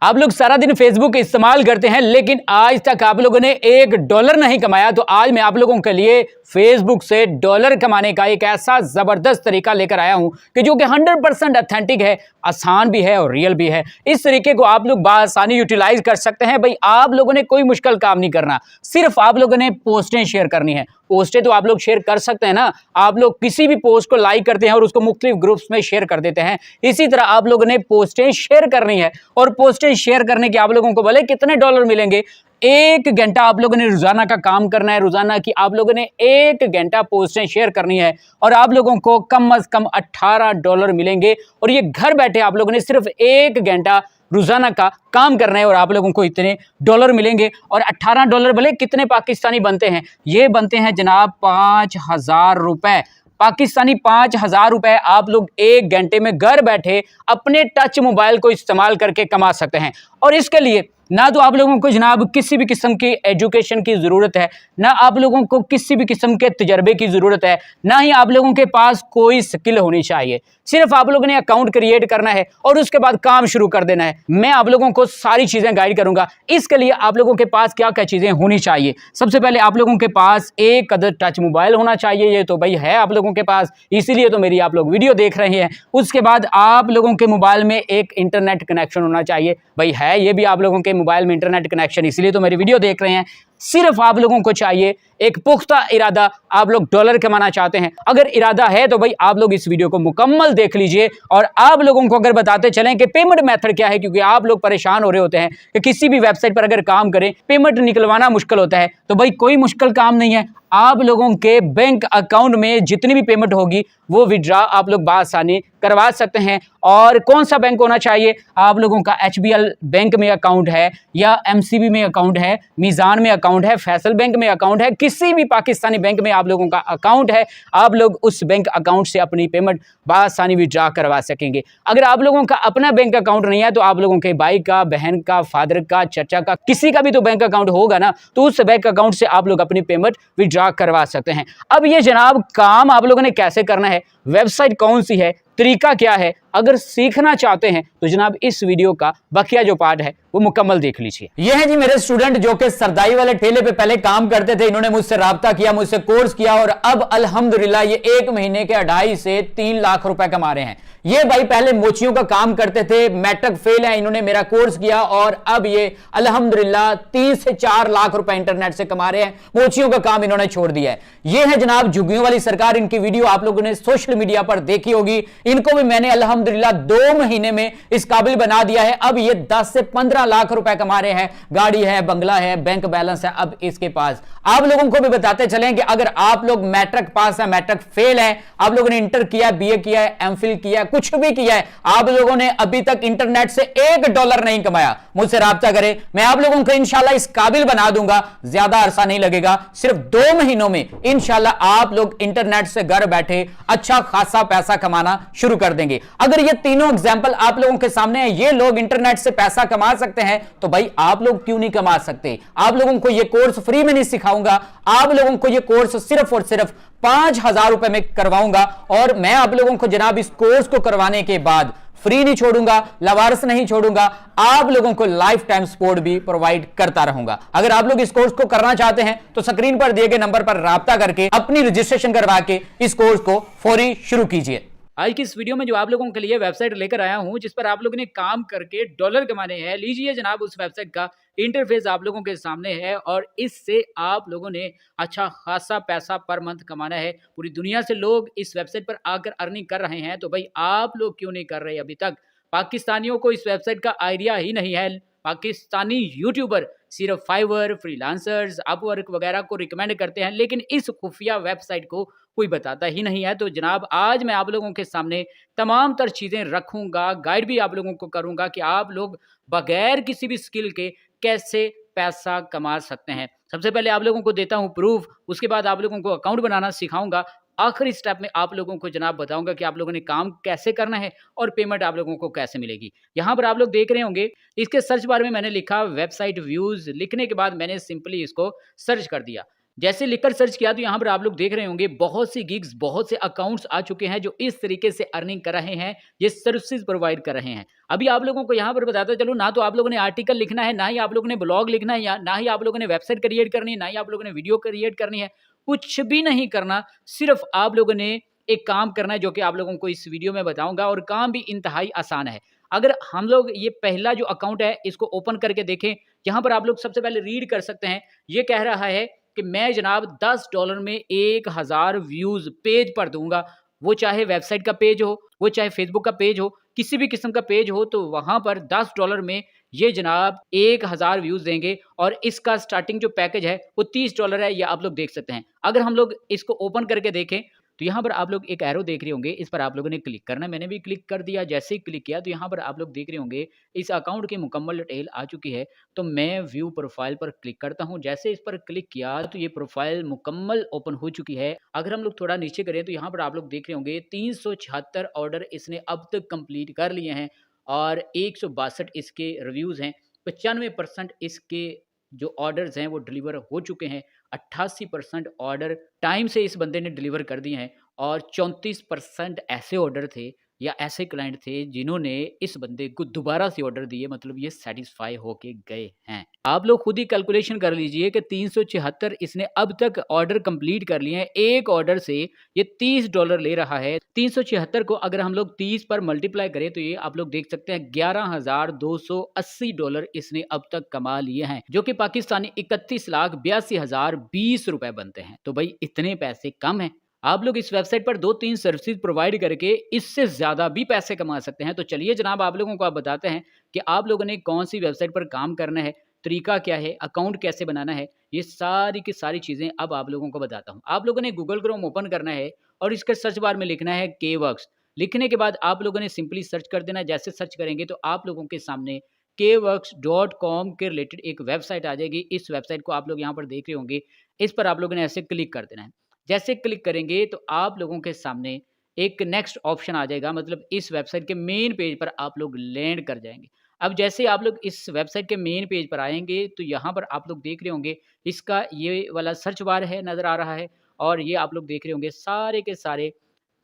आप लोग सारा दिन फेसबुक इस्तेमाल करते हैं लेकिन आज तक आप लोगों ने $1 नहीं कमाया। तो आज मैं आप लोगों के लिए फेसबुक से डॉलर कमाने का एक ऐसा जबरदस्त तरीका लेकर आया हूं कि जो कि 100% ऑथेंटिक है, आसान भी है और रियल भी है। इस तरीके को आप लोग बआसानी यूटिलाइज कर सकते हैं। भाई आप लोगों ने कोई मुश्किल काम नहीं करना, सिर्फ आप लोगों ने पोस्टें शेयर करनी है। पोस्टें तो आप लोग शेयर कर सकते हैं ना, आप लोग किसी भी पोस्ट को लाइक करते हैं और उसको मुख्तलिफ ग्रुप्स में शेयर कर देते हैं। इसी तरह आप लोगों ने पोस्टें शेयर करनी है और पोस्टें शेयर करने के आप लोगों को भले कितने डॉलर मिलेंगे, 1 घंटा आप लोगों ने रोजाना का काम करना है। रोजाना की आप लोगों ने 1 घंटा पोस्टें शेयर करनी है और आप लोगों को कम से कम $18 मिलेंगे। और ये घर बैठे आप लोगों ने सिर्फ 1 घंटा रोजाना का काम करना है और आप लोगों को इतने डॉलर मिलेंगे। और $18 भले कितने पाकिस्तानी बनते हैं, ये बनते हैं जनाब 5,000 रुपए पाकिस्तानी। 5,000 रुपए आप लोग 1 घंटे में घर बैठे अपने टच मोबाइल को इस्तेमाल करके कमा सकते हैं। और इसके लिए ना तो आप लोगों को जनाब किसी भी किस्म की एजुकेशन की ज़रूरत है, ना आप लोगों को किसी भी किस्म के तजर्बे की ज़रूरत है, ना ही आप लोगों के पास कोई स्किल होनी चाहिए। सिर्फ आप लोगों ने अकाउंट क्रिएट करना है और उसके बाद काम शुरू कर देना है। मैं आप लोगों को सारी चीज़ें गाइड करूंगा। इसके लिए आप लोगों के पास क्या क्या चीज़ें होनी चाहिए। सबसे पहले आप लोगों के पास एक अदद टच मोबाइल होना चाहिए। ये तो भाई है आप लोगों के पास, इसीलिए तो मेरी आप लोग वीडियो देख रहे हैं। उसके बाद आप लोगों के मोबाइल में एक इंटरनेट कनेक्शन होना चाहिए। भाई है ये भी आप लोगों के मोबाइल में इंटरनेट कनेक्शन, इसलिए तो मेरी वीडियो देख रहे हैं। सिर्फ आप लोगों को चाहिए एक पुख्ता इरादा। आप लोग डॉलर कमाना चाहते हैं, अगर इरादा है तो भाई आप लोग इस वीडियो को मुकम्मल देख लीजिए। और आप लोगों को अगर बताते चलें कि पेमेंट मेथड क्या है, क्योंकि आप लोग परेशान हो रहे होते हैं कि किसी भी वेबसाइट पर अगर काम करें पेमेंट निकलवाना मुश्किल होता है। तो भाई कोई मुश्किल काम नहीं है, आप लोगों के बैंक अकाउंट में जितनी भी पेमेंट होगी वो विड्रा आप लोग बआसानी करवा सकते हैं। और कौन सा बैंक होना चाहिए, आप लोगों का HBL बैंक में अकाउंट है या MCB में अकाउंट है, मीज़ान में अकाउंट है, फैसल बैंक में अकाउंट है, किसी भी पाकिस्तानी बैंक में आप लोगों का अकाउंट है, आप लोग उस बैंक अकाउंट से अपनी पेमेंट बआसानी विड्रा करवा सकेंगे। अगर आप लोगों का अपना बैंक अकाउंट नहीं है तो आप लोगों के भाई का, बहन का, फादर का, चचा का, किसी का भी तो बैंक अकाउंट होगा ना, तो उस बैंक अकाउंट से आप लोग अपनी पेमेंट विड्रा करवा सकते हैं। अब ये जनाब काम आप लोगों ने कैसे करना है, वेबसाइट कौन सी है, तरीका क्या है, अगर सीखना चाहते हैं तो जनाब इस वीडियो का बकिया जो पार्ट है वो मुकम्मल देख लीजिए। ये है जी मेरे स्टूडेंट जो कि सरदाई वाले ठेले पे पहले काम करते थे। इन्होंने मुझसे राब्ता किया, मुझसे कोर्स किया और अब अल्हम्दुलिल्लाह ये 1 महीने के 2.5 से 3 लाख रुपए कमा रहे हैं। ये भाई पहले मोचियों का काम करते थे, मैट्रिक फेल है, इन्होंने मेरा कोर्स किया और अब ये अल्हम्दुलिल्लाह 3 से 4 लाख रुपए इंटरनेट से कमा रहे हैं। मोचियों का काम इन्होंने छोड़ दिया है। ये है जनाब झुग्गियों वाली सरकार, इनकी वीडियो आप लोगों ने सोशल मीडिया पर देखी होगी। इनको भी मैंने अल्हम्दुलिल्लाह 2 महीने में इस काबिल बना दिया है। अब ये 10 से 15 लाख रुपए कमा रहे हैं। गाड़ी है, बंगला है, बैंक बैलेंस है अब इसके पास। आप लोगों को भी बताते चलें कि अगर आप लोग मैट्रिक पास है, मैट्रिक फेल है, आप लोगों ने इंटर किया, BA किया है, MPhil किया है, कुछ भी किया है, आप लोगों ने अभी तक इंटरनेट से $1 नहीं कमाया, मुझसे राब्ता करें। मैं आप लोगों को इंशाल्लाह इस काबिल बना दूंगा। ज्यादा अरसा नहीं लगेगा, सिर्फ 2 महीनों में इंशाल्लाह आप लोग इंटरनेट से घर बैठे अच्छा खासा पैसा कमाना शुरू कर देंगे। अगर ये तीनों एग्जाम्पल आप लोगों के सामने है, ये लोग इंटरनेट से पैसा कमा सकते हैं, तो भाई आप लोग क्यों नहीं कमा सकते। आप लोगों को ये कोर्स फ्री में नहीं सिखाऊंगा, आप लोगों को ये कोर्स सिर्फ और सिर्फ 5,000 रुपए में करवाऊंगा। और मैं आप लोगों को जनाब इस कोर्स को करवाने के बाद फ्री नहीं छोड़ूंगा, लवारस नहीं छोड़ूंगा, आप लोगों को लाइफ टाइम सपोर्ट भी प्रोवाइड करता रहूंगा। अगर आप लोग इस कोर्स को करना चाहते हैं तो स्क्रीन पर दिए गए नंबर पर राब्ता करके अपनी रजिस्ट्रेशन करवा के इस कोर्स को फौरी शुरू कीजिए। आज की इस वीडियो में जो आप लोगों के लिए वेबसाइट लेकर आया हूं जिस पर आप लोगों ने काम करके डॉलर कमाने हैं, लीजिए जनाब उस वेबसाइट का इंटरफेस आप लोगों के सामने है और इससे आप लोगों ने अच्छा खासा पैसा पर मंथ कमाना है। पूरी दुनिया से लोग इस वेबसाइट पर आकर अर्निंग कर रहे हैं, तो भाई आप लोग क्यों नहीं कर रहे अभी तक। पाकिस्तानियों को इस वेबसाइट का आइडिया ही नहीं है। पाकिस्तानी यूट्यूबर सिर्फ फाइवर, फ्रीलांसर्स, अपवर्क वगैरह को रिकमेंड करते हैं, लेकिन इस खुफिया वेबसाइट को कोई बताता ही नहीं है। तो जनाब आज मैं आप लोगों के सामने तमाम तर चीज़ें रखूंगा, गाइड भी आप लोगों को करूंगा कि आप लोग बगैर किसी भी स्किल के कैसे पैसा कमा सकते हैं। सबसे पहले आप लोगों को देता हूं प्रूफ, उसके बाद आप लोगों को अकाउंट बनाना सिखाऊंगा। आखिरी स्टेप में आप लोगों को जनाब बताऊंगा कि आप लोगों ने काम कैसे करना है और पेमेंट आप लोगों को कैसे मिलेगी। यहाँ पर आप लोग देख रहे होंगे इसके सर्च बार में मैंने लिखा वेबसाइट व्यूज। लिखने के बाद मैंने सिंपली इसको सर्च कर दिया। जैसे लिखकर सर्च किया तो यहाँ पर आप लोग देख रहे होंगे बहुत सी गिग्स, बहुत से अकाउंट्स आ चुके हैं जो इस तरीके से अर्निंग कर रहे हैं, ये सर्विसेज प्रोवाइड कर रहे हैं। अभी आप लोगों को यहाँ पर बताता चलो, ना तो आप लोगों ने आर्टिकल लिखना है, ना ही आप लोगों ने ब्लॉग लिखना है, या ना ही आप लोगों ने वेबसाइट क्रिएट करनी है, ना ही आप लोगों ने वीडियो क्रिएट करनी है, कुछ भी नहीं करना। सिर्फ आप लोगों ने एक काम करना है जो कि आप लोगों को इस वीडियो में बताऊंगा, और काम भी इंतहाई आसान है। अगर हम लोग ये पहला जो अकाउंट है इसको ओपन करके देखें, यहाँ पर आप लोग सबसे पहले रीड कर सकते हैं। ये कह रहा है कि मैं जनाब $10 में 1000 व्यूज पेज पर दूंगा। वो चाहे वेबसाइट का पेज हो, वो चाहे फेसबुक का पेज हो, किसी भी किस्म का पेज हो, तो वहां पर $10 में ये जनाब 1000 व्यूज देंगे। और इसका स्टार्टिंग जो पैकेज है वो $30 है, ये आप लोग देख सकते हैं। अगर हम लोग इसको ओपन करके देखें तो यहाँ पर आप लोग एक एरो देख रहे होंगे, इस पर आप लोगों ने क्लिक करना है। मैंने भी क्लिक कर दिया। जैसे ही क्लिक किया तो यहाँ पर आप लोग देख रहे होंगे इस अकाउंट की मुकम्मल डिटेल आ चुकी है। तो मैं व्यू प्रोफाइल पर क्लिक करता हूँ। जैसे इस पर क्लिक किया तो ये प्रोफाइल मुकम्मल ओपन हो चुकी है। अगर हम लोग थोड़ा नीचे करें तो यहाँ पर आप लोग देख रहे होंगे 376 ऑर्डर इसने अब तक कंप्लीट कर लिए हैं, और 162 इसके रिव्यूज़ हैं। 95% इसके जो ऑर्डर्स हैं वो डिलीवर हो चुके हैं। 88% ऑर्डर टाइम से इस बंदे ने डिलीवर कर दिए हैं, और 34% ऐसे ऑर्डर थे या ऐसे क्लाइंट थे जिन्होंने इस बंदे को दोबारा से ऑर्डर दिए, मतलब ये सेटिस्फाई होके गए हैं। आप लोग खुद ही कैलकुलेशन कर लीजिए कि 376 इसने अब तक ऑर्डर कंप्लीट कर लिए हैं। एक ऑर्डर से ये $30 ले रहा है। 376 को अगर हम लोग 30 पर मल्टीप्लाई करें तो ये आप लोग देख सकते हैं $11,280 इसने अब तक कमा लिए हैं, जो कि पाकिस्तानी 31,82,020 रुपए बनते हैं। तो भाई इतने पैसे कम हैं। आप लोग इस वेबसाइट पर 2-3 सर्विसेज प्रोवाइड करके इससे ज़्यादा भी पैसे कमा सकते हैं। तो चलिए जनाब आप लोगों को आप बताते हैं कि आप लोगों ने कौन सी वेबसाइट पर काम करना है, तरीका क्या है, अकाउंट कैसे बनाना है, ये सारी की सारी चीज़ें अब आप लोगों को बताता हूँ। आप लोगों ने गूगल क्रोम ओपन करना है और इसके सर्च बार में लिखना है Kworks। लिखने के बाद आप लोगों ने सिंपली सर्च कर देना है। जैसे सर्च करेंगे तो आप लोगों के सामने kworks.com के रिलेटेड एक वेबसाइट आ जाएगी। इस वेबसाइट को आप लोग यहाँ पर देख रहे होंगे, इस पर आप लोगों ने ऐसे क्लिक कर देना है। जैसे क्लिक करेंगे तो आप लोगों के सामने एक नेक्स्ट ऑप्शन आ जाएगा, मतलब इस वेबसाइट के मेन पेज पर आप लोग लैंड कर जाएंगे। अब जैसे आप लोग इस वेबसाइट के मेन पेज पर आएंगे तो यहाँ पर आप लोग देख रहे होंगे इसका ये वाला सर्च बार है नज़र आ रहा है, और ये आप लोग देख रहे होंगे सारे के सारे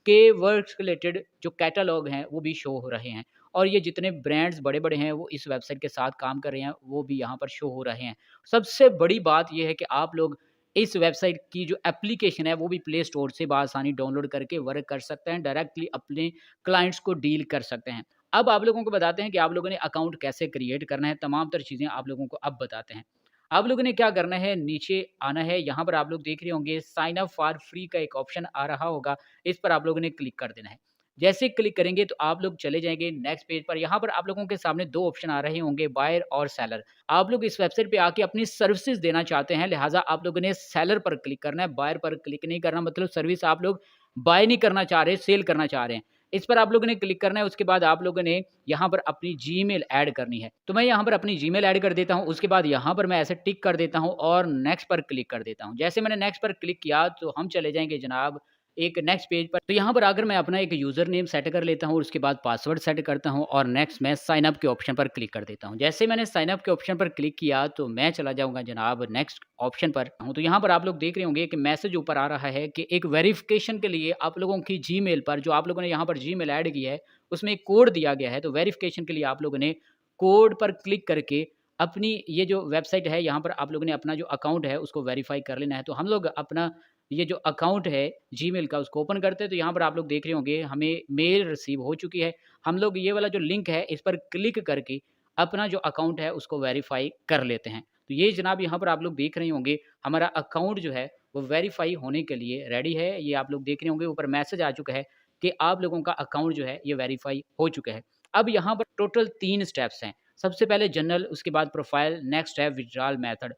के वर्क्स रिलेटेड जो कैटलॉग हैं वो भी शो हो रहे हैं, और ये जितने ब्रांड्स बड़े-बड़े हैं वो इस वेबसाइट के साथ काम कर रहे हैं वो भी यहाँ पर शो हो रहे हैं। सबसे बड़ी बात ये है कि आप लोग इस वेबसाइट की जो एप्लीकेशन है वो भी प्ले स्टोर से बआसानी डाउनलोड करके वर्क कर सकते हैं, डायरेक्टली अपने क्लाइंट्स को डील कर सकते हैं। अब आप लोगों को बताते हैं कि आप लोगों ने अकाउंट कैसे क्रिएट करना है, तमाम तर चीज़ें आप लोगों को अब बताते हैं। आप लोगों ने क्या करना है, नीचे आना है। यहाँ पर आप लोग देख रहे होंगे साइन अप फॉर फ्री का एक ऑप्शन आ रहा होगा, इस पर आप लोगों ने क्लिक कर देना है। जैसे क्लिक करेंगे तो आप लोग चले जाएंगे नेक्स्ट पेज पर। यहाँ पर आप लोगों के सामने 2 ऑप्शन आ रहे होंगे, बायर और सेलर। आप लोग इस वेबसाइट पे आके अपनी सर्विसेज देना चाहते हैं, लिहाजा आप लोगों ने सेलर पर क्लिक करना है, बायर पर क्लिक नहीं करना। मतलब सर्विस आप लोग बाय नहीं करना चाह रहे, सेल करना चाह रहे हैं। इस पर आप लोगों ने क्लिक करना है। उसके बाद आप लोगों ने यहाँ पर अपनी जीमेल ऐड करनी है। तो मैं यहाँ पर अपनी जीमेल ऐड कर देता हूँ। उसके बाद यहाँ पर मैं ऐसे टिक कर देता हूँ और नेक्स्ट पर क्लिक कर देता हूँ। जैसे मैंने नेक्स्ट पर क्लिक किया तो हम चले जाएंगे जनाब एक नेक्स्ट पेज पर। तो यहाँ पर आकर मैं अपना एक यूज़र नेम सेट कर लेता हूँ और उसके बाद पासवर्ड सेट करता हूँ, और नेक्स्ट मैं साइन अप के ऑप्शन पर क्लिक कर देता हूँ। जैसे मैंने साइन अप के ऑप्शन पर क्लिक किया तो मैं चला जाऊँगा जनाब नेक्स्ट ऑप्शन पर हूँ। तो यहाँ पर आप लोग देख रहे होंगे कि मैसेज ऊपर आ रहा है कि एक वेरिफिकेशन के लिए आप लोगों की जीमेल पर, जो आप लोगों ने यहाँ पर जीमेल ऐड की है, उसमें एक कोड दिया गया है। तो वेरिफिकेशन के लिए आप लोगों ने कोड पर क्लिक करके अपनी ये जो वेबसाइट है यहाँ पर आप लोगों ने अपना जो अकाउंट है उसको वेरीफाई कर लेना है। तो हम लोग अपना ये जो अकाउंट है जीमेल का उसको ओपन करते हैं। तो यहाँ पर आप लोग देख रहे होंगे हमें मेल रिसीव हो चुकी है। हम लोग ये वाला जो लिंक है इस पर क्लिक करके अपना जो अकाउंट है उसको वेरीफाई कर लेते हैं। तो ये जनाब यहाँ पर आप लोग देख रहे होंगे हमारा अकाउंट जो है वो वेरीफाई होने के लिए रेडी है। ये आप लोग देख रहे होंगे ऊपर मैसेज आ चुका है कि आप लोगों का अकाउंट जो है ये वेरीफाई हो चुका है। अब यहाँ पर टोटल 3 स्टेप्स हैं। सबसे पहले जनरल, उसके बाद प्रोफाइल, नेक्स्ट है विड्रॉल मेथड।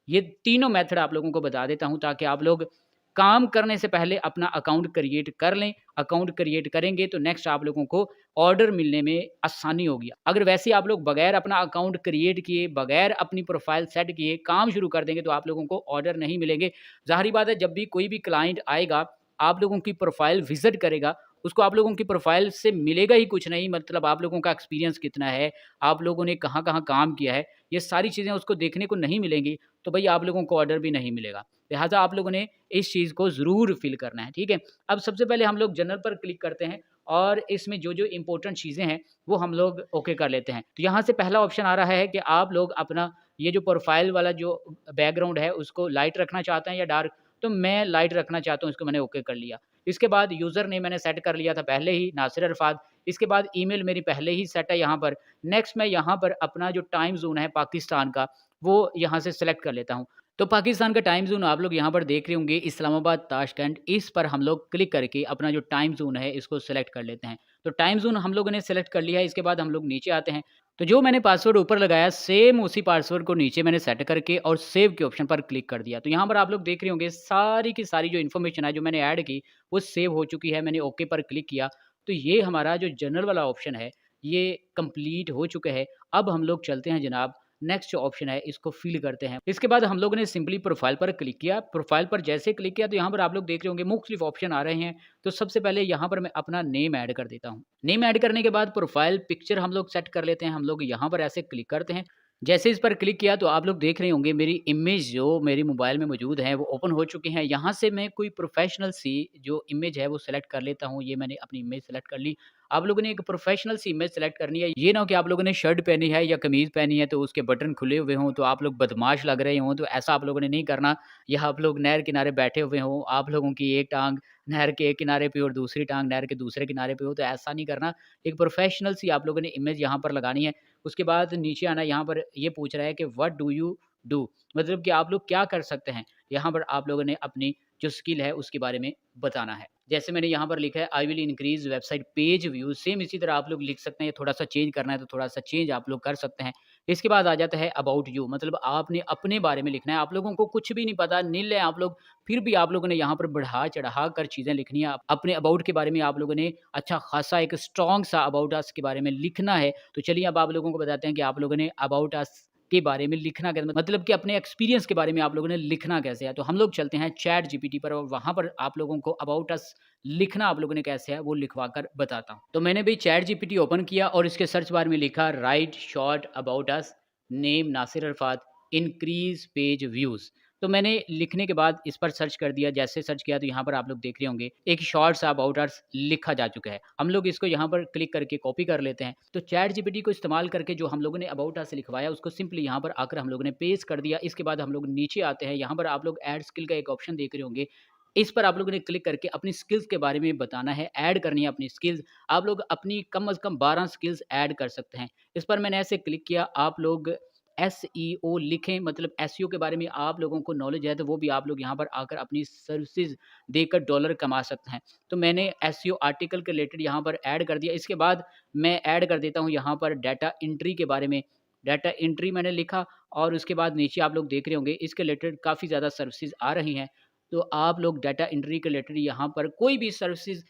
ये तीनों मेथड आप लोगों को बता देता हूँ ताकि आप लोग काम करने से पहले अपना अकाउंट क्रिएट कर लें। अकाउंट क्रिएट करेंगे तो नेक्स्ट आप लोगों को ऑर्डर मिलने में आसानी होगी। अगर वैसे आप लोग बगैर अपना अकाउंट क्रिएट किए, बगैर अपनी प्रोफाइल सेट किए काम शुरू कर देंगे तो आप लोगों को ऑर्डर नहीं मिलेंगे। ज़ाहिर बात है जब भी कोई भी क्लाइंट आएगा आप लोगों की प्रोफाइल विजिट करेगा उसको आप लोगों की प्रोफाइल से मिलेगा ही कुछ नहीं, मतलब आप लोगों का एक्सपीरियंस कितना है, आप लोगों ने कहाँ-कहाँ काम किया है, ये सारी चीज़ें उसको देखने को नहीं मिलेंगी, तो भई आप लोगों को ऑर्डर भी नहीं मिलेगा। लिहाज़ा आप लोगों ने इस चीज़ को ज़रूर फ़िल करना है, ठीक है? अब सबसे पहले हम लोग जनरल पर क्लिक करते हैं और इसमें जो-जो इम्पोर्टेंट चीज़ें हैं, वो हम लोग ओके कर लेते हैं। तो यहाँ से पहला ऑप्शन आ रहा है कि आप लोग अपना ये जो प्रोफ़ाइल वाला जो बैकग्राउंड है, उसको लाइट रखना चाहते हैं या डार्क? तो मैं लाइट रखना चाहता हूँ, इसको मैंने ओके कर लिया। इसके बाद यूज़र नेम मैंने सेट कर लिया था पहले ही, नासिर अरफ़ात। इसके बाद ईमेल मेरी पहले ही सेट है यहाँ पर। नेक्स्ट मैं यहाँ पर अपना जो टाइम ज़ोन है पाकिस्तान का, वो यहाँ से सेलेक्ट कर लेता हूँ। तो पाकिस्तान का टाइम ज़ोन आप लोग यहाँ पर देख रहे होंगे, इस्लामाबाद, ताशकंद, इस पर हम लोग क्लिक करके अपना जो टाइम ज़ोन है, इसको सेलेक्ट कर लेते हैं। तो टाइम ज़ोन हम लोगों ने सेलेक्ट कर लिया है, इसके बाद हम लोग नीचे आते हैं। तो जो मैंने पासवर्ड ऊपर लगाया, सेम उसी पासवर्ड को नीचे मैंने सेट करके और सेव के ऑप्शन पर क्लिक कर दिया। तो यहाँ पर आप लोग देख रहे होंगे, सारी की सारी जो इन्फॉर्मेशन है, जो मैंने ऐड की, वो सेव हो चुकी है। मैंने ओके पर क्लिक किया, तो ये हमारा जो जनरल वाला ऑप्शन है, ये कंप्लीट हो चुका है। अब हम लोग चलते हैं जनाब, नेक्स्ट जो ऑप्शन है, इसको फिल करते हैं। इसके बाद हम लोगों ने सिंपली प्रोफाइल पर क्लिक किया। प्रोफाइल पर जैसे क्लिक किया, तो यहाँ पर आप लोग देख रहे होंगे मुख्तलिफ ऑप्शन आ रहे हैं। तो सबसे पहले यहाँ पर मैं अपना नेम ऐड कर देता हूँ। नेम ऐड करने के बाद प्रोफाइल पिक्चर हम लोग सेट कर लेते हैं। हम लोग यहाँ पर ऐसे क्लिक करते हैं। जैसे इस पर क्लिक किया, तो आप लोग देख रहे होंगे मेरी इमेज जो मेरी मोबाइल में मौजूद है, वो ओपन हो चुकी हैं। यहाँ से मैं कोई प्रोफेशनल सी जो इमेज है, वो सेलेक्ट कर लेता हूँ। ये मैंने अपनी इमेज सेलेक्ट कर ली। आप लोगों ने एक प्रोफेशनल सी इमेज सेलेक्ट करनी है। ये ना हो कि आप लोगों ने शर्ट पहनी है या कमीज़ पहनी है, तो उसके बटन खुले हुए हों, तो आप लोग बदमाश लग रहे हों, तो ऐसा आप लोगों ने नहीं करना। या आप लोग नहर किनारे बैठे हुए हों, आप लोगों की एक टाँग नहर के एक किनारे पे और दूसरी टाँग नहर के दूसरे किनारे पे हो, तो ऐसा नहीं करना। एक प्रोफेशनल सी आप लोगों ने इमेज यहाँ पर लगानी है। उसके बाद नीचे आना, यहाँ पर ये पूछ रहा है कि व्हाट डू यू डू? मतलब कि आप लोग क्या कर सकते हैं? यहाँ पर आप लोगों ने अपनी जो स्किल है उसके बारे में बताना है। जैसे मैंने यहाँ पर लिखा है, I will increase website page views, same इसी तरह आप लोग लिख सकते हैं। थोड़ा-सा चेंज करना है तो थोड़ा-सा चेंज आप लोग कर सकते हैं। इसके बाद आ जाता है अबाउट यू, मतलब आपने अपने बारे में लिखना है। आप लोगों को कुछ भी नहीं पता, नील है आप लोग, फिर भी आप लोगों ने यहाँ पर बढ़ा-चढ़ा कर चीज़ें लिखनी है। अपने अबाउट के बारे में आप लोगों ने अच्छा खासा एक स्ट्रॉन्ग सा अबाउट अस के बारे में लिखना है। तो चलिए अब आप लोगों को बताते हैं कि आप लोगों ने अबाउट अस के बारे में लिखना कैसे, मतलब कि अपने एक्सपीरियंस के बारे में आप लोगों ने लिखना कैसे है। तो हम लोग चलते हैं चैट जीपीटी पर और वहाँ पर आप लोगों को अबाउट अस लिखना आप लोगों ने कैसे है वो लिखवा कर बताता हूँ। तो मैंने भी चैट जीपीटी ओपन किया और इसके सर्च बार में लिखा write short about us, name Nasir Arafat, increase page views. तो मैंने लिखने के बाद इस पर सर्च कर दिया। जैसे सर्च किया, तो यहाँ पर आप लोग देख रहे होंगे एक शॉर्ट सा अबाउट अस लिखा जा चुका है। हम लोग इसको यहाँ पर क्लिक करके कॉपी कर लेते हैं। तो चैट जीपीटी को इस्तेमाल करके जो हम लोगों ने अबाउट अस लिखवाया, उसको सिंपली यहाँ पर आकर हम लोगों ने पेस्ट कर दिया। इसके बाद हम लोग नीचे आते हैं। यहाँ पर आप लोग ऐड स्किल का एक ऑप्शन देख रहे होंगे। इस पर आप लोगों ने क्लिक करके अपनी स्किल्स के बारे में बताना है, ऐड करनी है अपनी स्किल्स। आप लोग अपनी कम से कम 12 स्किल्स ऐड कर सकते हैं। इस पर मैंने ऐसे क्लिक किया। आप लोग एसईओ लिखें, मतलब एसईओ के बारे में आप लोगों को नॉलेज है, तो वो भी आप लोग यहाँ पर आकर अपनी सर्विसेज देकर डॉलर कमा सकते हैं। तो मैंने एसईओ आर्टिकल के रिलेटेड यहाँ पर ऐड कर दिया। इसके बाद मैं ऐड कर देता हूँ यहाँ पर डाटा एंट्री के बारे में। डाटा एंट्री मैंने लिखा और उसके बाद नीचे आप लोग देख रहे होंगे इसके रिलेटेड काफ़ी ज़्यादा सर्विसेज आ रही हैं। तो आप लोग डाटा एंट्री के रिलेटेड यहाँ पर कोई भी सर्विसेज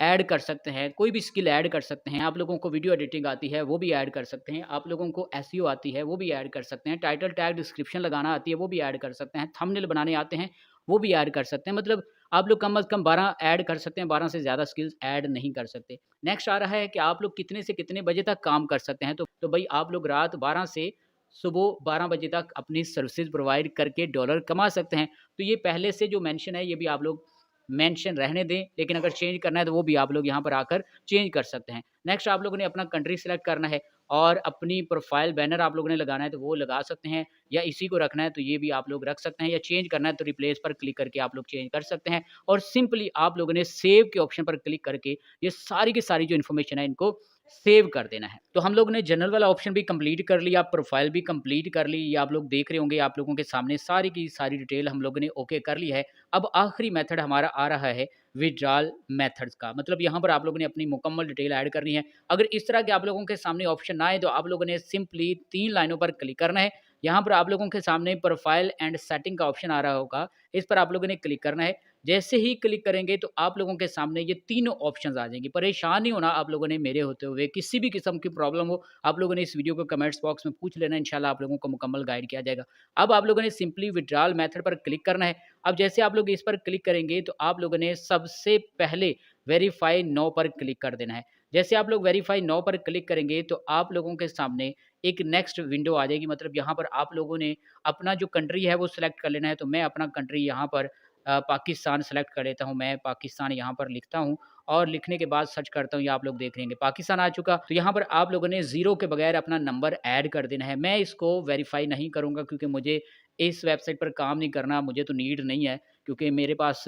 ऐड कर सकते हैं, कोई भी स्किल ऐड कर सकते हैं। आप लोगों को वीडियो एडिटिंग आती है, वो भी ऐड कर सकते हैं। आप लोगों को एसईओ आती है, वो भी ऐड कर सकते हैं। टाइटल टैग डिस्क्रिप्शन लगाना आती है, वो भी ऐड कर सकते हैं। थंबनेल बनाने आते हैं, वो भी ऐड कर सकते हैं। मतलब आप लोग कम से कम 12 ऐड कर सकते हैं, 12 से ज़्यादा स्किल्स ऐड नहीं कर सकते। नेक्स्ट आ रहा है कि आप लोग कितने से कितने बजे तक काम कर सकते हैं। तो भई आप लोग रात 12 से सुबह 12 बजे तक अपनी सर्विसेज प्रोवाइड करके डॉलर कमा सकते हैं। तो ये पहले से जो मेंशन है, ये भी आप लोग मेंशन रहने दें, लेकिन अगर चेंज करना है तो वो भी आप लोग यहाँ पर आकर चेंज कर सकते हैं। नेक्स्ट आप लोगों ने अपना कंट्री सेलेक्ट करना है और अपनी प्रोफाइल बैनर आप लोगों ने लगाना है तो वो लगा सकते हैं, या इसी को रखना है तो ये भी आप लोग रख सकते हैं, या चेंज करना है तो रिप्लेस पर क्लिक करके आप लोग चेंज कर सकते हैं। और सिंपली आप लोगों ने सेव के ऑप्शन पर क्लिक करके ये सारी की सारी जो इन्फॉर्मेशन है इनको सेव कर देना है। तो हम लोग ने जनरल वाला ऑप्शन भी कंप्लीट कर लिया, प्रोफाइल भी कंप्लीट कर ली। ये आप लोग देख रहे होंगे, आप लोगों के सामने सारी की सारी डिटेल हम लोगों ने ओके कर ली है। अब आखिरी मेथड हमारा आ रहा है विथड्रॉल मेथड्स का, मतलब यहाँ पर आप लोगों ने अपनी मुकम्मल डिटेल ऐड करनी है। अगर इस तरह के आप लोगों के सामने ऑप्शन ना आए, तो आप लोगों ने सिंपली 3 लाइनों पर क्लिक करना है। यहाँ पर आप लोगों के सामने प्रोफाइल एंड सेटिंग का ऑप्शन आ रहा होगा, इस पर आप लोगों ने क्लिक करना है। जैसे ही क्लिक करेंगे तो आप लोगों के सामने ये तीनों ऑप्शंस आ जाएंगे। परेशान नहीं होना आप लोगों ने मेरे होते हुए। किसी भी किस्म की प्रॉब्लम हो, आप लोगों ने इस वीडियो को कमेंट्स बॉक्स में पूछ लेना, इंशाल्लाह आप लोगों को मुकम्मल गाइड किया जाएगा। अब आप लोगों ने सिंपली विथड्रॉल मेथड पर क्लिक करना है। अब जैसे आप लोग इस पर क्लिक करेंगे, तो आप लोगों ने सबसे पहले वेरीफाई नो पर क्लिक कर देना है। जैसे आप लोग वेरीफाई नो पर क्लिक करेंगे तो आप लोगों के सामने एक नेक्स्ट विंडो आ जाएगी। मतलब यहाँ पर आप लोगों ने अपना जो कंट्री है वो सिलेक्ट कर लेना है। तो मैं अपना कंट्री यहाँ पर पाकिस्तान सेलेक्ट कर लेता हूँ। मैं पाकिस्तान यहाँ पर लिखता हूँ और लिखने के बाद सर्च करता हूँ, ये आप लोग देख लेंगे पाकिस्तान आ चुका। तो यहाँ पर आप लोगों ने ज़ीरो के बगैर अपना नंबर ऐड कर देना है। मैं इसको वेरीफाई नहीं करूँगा क्योंकि मुझे इस वेबसाइट पर काम नहीं करना, मुझे तो नीड नहीं है क्योंकि मेरे पास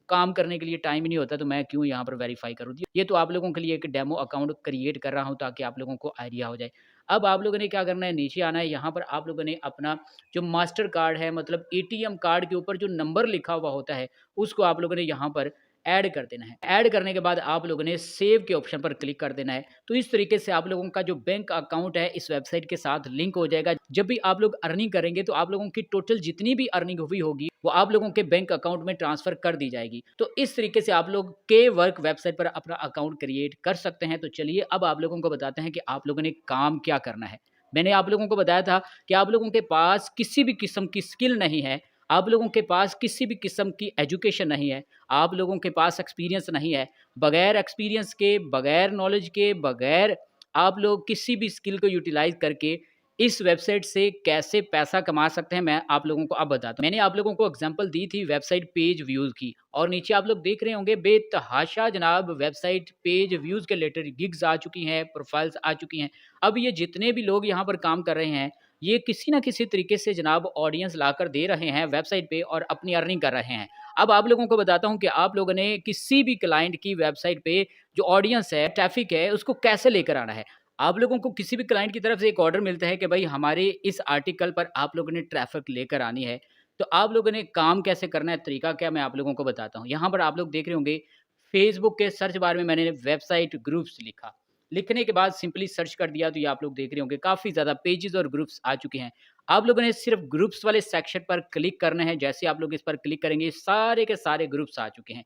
काम करने के लिए टाइम ही नहीं होता, तो मैं क्यों यहाँ पर वेरीफाई करूँ। ये तो आप लोगों के लिए एक डेमो अकाउंट क्रिएट कर रहा हूँ ताकि आप लोगों को आइडिया हो जाए। अब आप लोगों ने क्या करना है, नीचे आना है। यहाँ पर आप लोगों ने अपना जो मास्टर कार्ड है, मतलब एटीएम कार्ड के ऊपर जो नंबर लिखा हुआ होता है, उसको आप लोगों ने यहाँ पर ऐड कर देना है। ऐड करने के बाद आप लोगों ने सेव के ऑप्शन पर क्लिक कर देना है। तो इस तरीके से आप लोगों का जो बैंक अकाउंट है इस वेबसाइट के साथ लिंक हो जाएगा। जब भी आप लोग अर्निंग करेंगे तो आप लोगों की टोटल जितनी भी अर्निंग हुई होगी वो आप लोगों के बैंक अकाउंट में ट्रांसफर कर दी जाएगी। तो इस तरीके से आप लोग के वर्क वेबसाइट पर अपना अकाउंट क्रिएट कर सकते हैं। तो चलिए अब आप लोगों को बताते हैं कि आप लोगों ने काम क्या करना है। मैंने आप लोगों को बताया था कि आप लोगों के पास किसी भी किस्म की स्किल नहीं है, आप लोगों के पास किसी भी किस्म की एजुकेशन नहीं है, आप लोगों के पास एक्सपीरियंस नहीं है। बगैर एक्सपीरियंस के, बगैर नॉलेज के, बगैर आप लोग किसी भी स्किल को यूटिलाइज़ करके इस वेबसाइट से कैसे पैसा कमा सकते हैं, मैं आप लोगों को अब बताता हूँ। मैंने आप लोगों को एग्ज़ाम्पल दी थी वेबसाइट पेज व्यूज़ की और नीचे आप लोग देख रहे होंगे बेतहाशा जनाब वेबसाइट पेज व्यूज़ के रिलेटेड गिग्स आ चुकी हैं, प्रोफाइल्स आ चुकी हैं। अब ये जितने भी लोग यहाँ पर काम कर रहे हैं, ये किसी न किसी तरीके से जनाब ऑडियंस लाकर दे रहे हैं वेबसाइट पे और अपनी अर्निंग कर रहे हैं। अब आप लोगों को बताता हूँ कि आप लोगों ने किसी भी क्लाइंट की वेबसाइट पे जो ऑडियंस है, ट्रैफ़िक है, उसको कैसे लेकर आना है। आप लोगों को किसी भी क्लाइंट की तरफ से एक ऑर्डर मिलता है कि भाई हमारे इस आर्टिकल पर आप लोगों ने ट्रैफ़िक लेकर आनी है। तो आप लोगों ने काम कैसे करना है, तरीका क्या, मैं आप लोगों को बताता हूँ। यहाँ पर आप लोग देख रहे होंगे फ़ेसबुक के सर्च बार में मैंने वेबसाइट ग्रुप्स लिखा। लिखने के बाद सिंपली सर्च कर दिया तो ये आप लोग देख रहे होंगे काफ़ी ज़्यादा पेजेज़ और ग्रुप्स आ चुके हैं। आप लोगों ने सिर्फ़ ग्रुप्स वाले सेक्शन पर क्लिक करना है। जैसे आप लोग इस पर क्लिक करेंगे, सारे के सारे ग्रुप्स आ चुके हैं।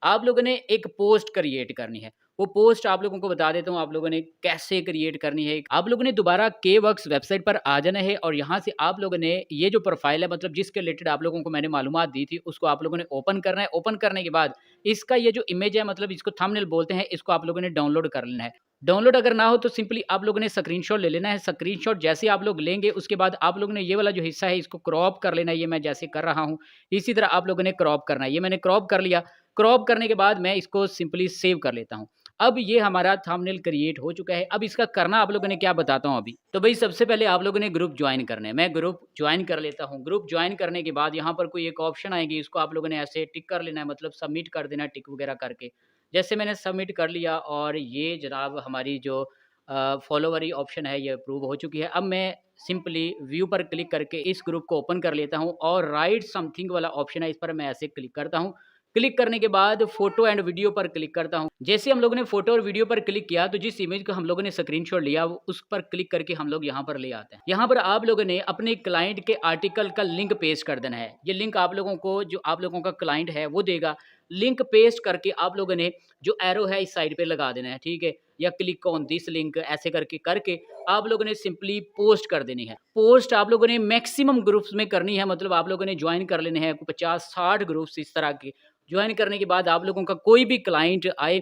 आप लोगों ने एक पोस्ट क्रिएट करनी है। वो पोस्ट आप लोगों को बता देता हूँ आप लोगों ने कैसे क्रिएट करनी है। आप लोगों ने दोबारा के वर्क्स वेबसाइट पर आ जाना है और यहाँ से आप लोगों ने ये जो प्रोफाइल है, मतलब जिसके रिलेटेड आप लोगों को मैंने मालूमात दी थी, उसको आप लोगों ने ओपन करना है। ओपन करने के बाद इसका ये जो इमेज है, मतलब इसको थंबनेल बोलते हैं, इसको आप लोगों ने डाउनलोड कर लेना है। डाउनलोड अगर ना हो तो सिंपली आप लोगों ने स्क्रीनशॉट ले लेना है। स्क्रीनशॉट जैसे आप लोग लेंगे उसके बाद आप लोगों ने ये वाला जो हिस्सा है इसको क्रॉप कर लेना है। ये मैं जैसे कर रहा हूँ इसी तरह आप लोगों ने क्रॉप करना है। ये मैंने क्रॉप कर लिया। क्रॉप करने के बाद मैं इसको सिंपली सेव कर लेता हूँ। अब ये हमारा थंबनेल क्रिएट हो चुका है। अब इसका करना आप लोगों ने क्या बताता हूँ अभी। तो भाई सबसे पहले आप लोगों ने ग्रुप ज्वाइन करना है। मैं ग्रुप ज्वाइन कर लेता हूँ। ग्रुप ज्वाइन करने के बाद यहाँ पर कोई एक ऑप्शन आएगी, इसको आप लोगों ने ऐसे टिक कर लेना है, मतलब सबमिट कर देना है टिक वगैरह करके। जैसे मैंने सबमिट कर लिया और ये जनाब हमारी जो फॉलोवरी ऑप्शन है ये अप्रूव हो चुकी है। अब मैं सिंपली व्यू पर क्लिक करके इस ग्रुप को ओपन कर लेता हूँ और राइट समथिंग वाला ऑप्शन है, इस पर मैं ऐसे क्लिक करता हूँ। क्लिक करने के बाद फ़ोटो एंड वीडियो पर क्लिक करता हूँ। जैसे हम लोगों ने फ़ोटो और वीडियो पर क्लिक किया तो जिस इमेज को हम लोगों ने स्क्रीनशॉट लिया उस पर क्लिक करके हम लोग यहाँ पर ले आते हैं। यहाँ पर आप लोगों ने अपने क्लाइंट के आर्टिकल का लिंक पेस्ट कर देना है। ये लिंक आप लोगों को, जो आप लोगों का क्लाइंट है वो देगा। लिंक पेस्ट करके आप लोगों ने जो एरो है इस साइड पे लगा देना है, ठीक है, या क्लिक ऑन दिस लिंक ऐसे करके आप लोगों ने सिंपली पोस्ट कर देनी है। पोस्ट आप लोगों ने मैक्सिमम ग्रुप्स में करनी है, मतलब आप लोगों ने ज्वाइन कर लेने हैं 50-60 ग्रुप्स इस तरह के। ज्वाइन करने के बाद आप लोगों का कोई भी क्लाइंट आए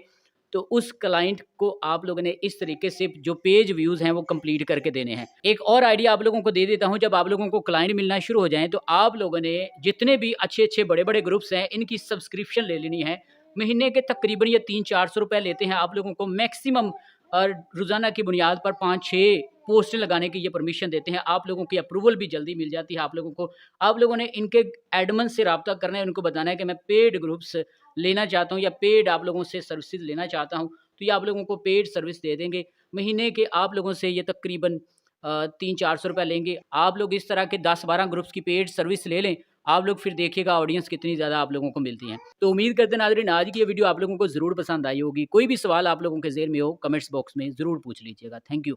तो उस क्लाइंट को आप लोगों ने इस तरीके से जो पेज व्यूज़ हैं वो कंप्लीट करके देने हैं। एक और आइडिया आप लोगों को दे देता हूँ, जब आप लोगों को क्लाइंट मिलना शुरू हो जाएँ तो आप लोगों ने जितने भी अच्छे-अच्छे बड़े-बड़े ग्रुप्स हैं इनकी सब्सक्रिप्शन ले लेनी है। महीने के तकरीबन ये 300-400 रुपए लेते हैं। आप लोगों को मैक्सिमम रोज़ाना की बुनियाद पर 5-6 पोस्टें लगाने की ये परमिशन देते हैं। आप लोगों की अप्रूवल भी जल्दी मिल जाती है। आप लोगों ने इनके एडमिन से राब्ता करना है, उनको बताना है कि मैं पेड ग्रुप्स लेना चाहता हूँ या पेड आप लोगों से सर्विसेज लेना चाहता हूँ, तो ये आप लोगों को पेड सर्विस दे देंगे। महीने के आप लोगों से ये तकरीबन 300-400 रुपए लेंगे। आप लोग इस तरह के 10-12 ग्रुप्स की पेड सर्विस ले लें, आप लोग फिर देखिएगा ऑडियंस कितनी ज़्यादा आप लोगों को मिलती है। तो उम्मीद करते हैं नाज़रीन आज की ये वीडियो आप लोगों को ज़रूर पसंद आई होगी। कोई भी सवाल आप लोगों के ज़हन में हो कमेंट्स बॉक्स में ज़रूर पूछ लीजिएगा। Thank you.